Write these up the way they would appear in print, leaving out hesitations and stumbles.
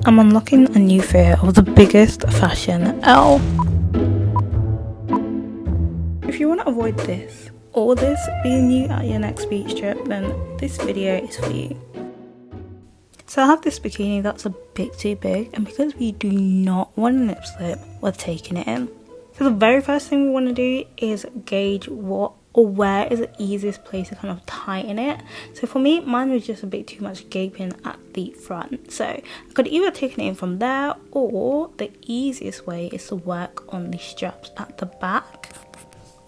I'm unlocking a new fear of the biggest fashion L. If you want to avoid this, or this being you at your next beach trip, then this video is for you. So I have this bikini that's a bit too big, and because we do not want a nip slip, we're taking it in. So the very first thing we want to do is gauge what or where is the easiest place to kind of tighten it. So for me, mine was just a bit too much gaping at the front. So I could either take it in from there, or the easiest way is to work on the straps at the back.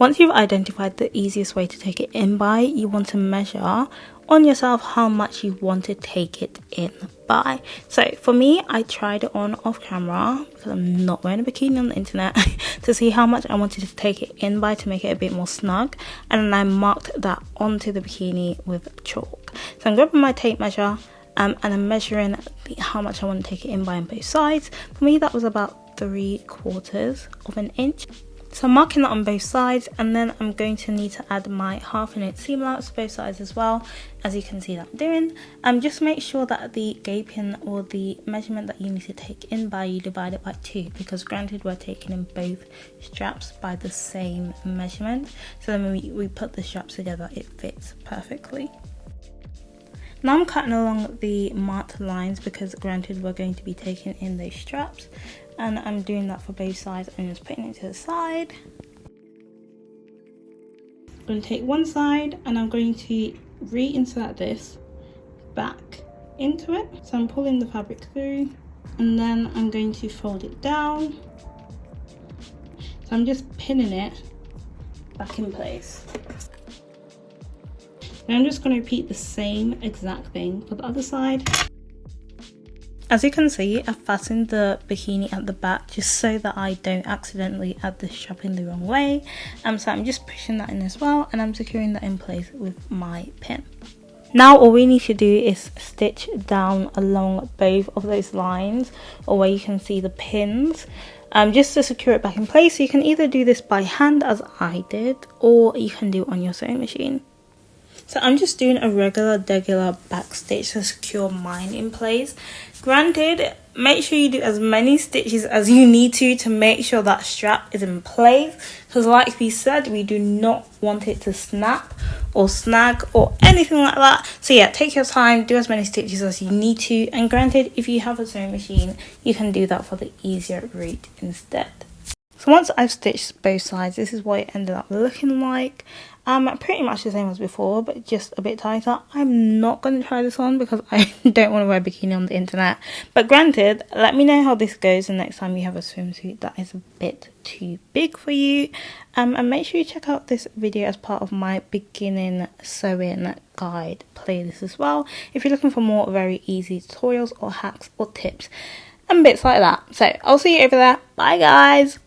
Once you've identified the easiest way to take it in by, you want to measure on yourself how much you want to take it in by. So for me, I tried it on off camera because I'm not wearing a bikini on the internet to see how much I wanted to take it in by to make it a bit more snug, and then I marked that onto the bikini with chalk. So I'm grabbing my tape measure and I'm measuring how much I want to take it in by on both sides. For me, that was about 3/4 of an inch. So I'm marking that on both sides, and then I'm going to need to add my 1/2 inch seam allowance to both sides as well, as you can see that I'm doing. Just make sure that the gaping or the measurement that you need to take in by, you divide it by 2, because granted we're taking in both straps by the same measurement, so then when we put the straps together it fits perfectly. Now I'm cutting along the marked lines because granted we're going to be taking in those straps, and I'm doing that for both sides. I'm just putting it to the side. I'm going to take one side and I'm going to reinsert this back into it. So I'm pulling the fabric through, and then I'm going to fold it down. So I'm just pinning it back in place. And I'm just going to repeat the same exact thing for the other side. As you can see, I've fastened the bikini at the back just so that I don't accidentally add the strap in the wrong way. So I'm just pushing that in as well, and I'm securing that in place with my pin. Now all we need to do is stitch down along both of those lines, or where you can see the pins, just to secure it back in place. So you can either do this by hand as I did, or you can do it on your sewing machine. So I'm just doing a regular back stitch to secure mine in place. Granted, make sure you do as many stitches as you need to make sure that strap is in place, because like we said, we do not want it to snap or snag or anything like that. So yeah, take your time, do as many stitches as you need to, and granted, if you have a sewing machine, you can do that for the easier route instead. So once I've stitched both sides, this is what it ended up looking like. Pretty much the same as before, but just a bit tighter. I'm not going to try this on because I don't want to wear a bikini on the internet. But granted, let me know how this goes the next time you have a swimsuit that is a bit too big for you. And make sure you check out this video as part of my beginning sewing guide playlist as well, if you're looking for more very easy tutorials or hacks or tips and bits like that. So I'll see you over there. Bye guys.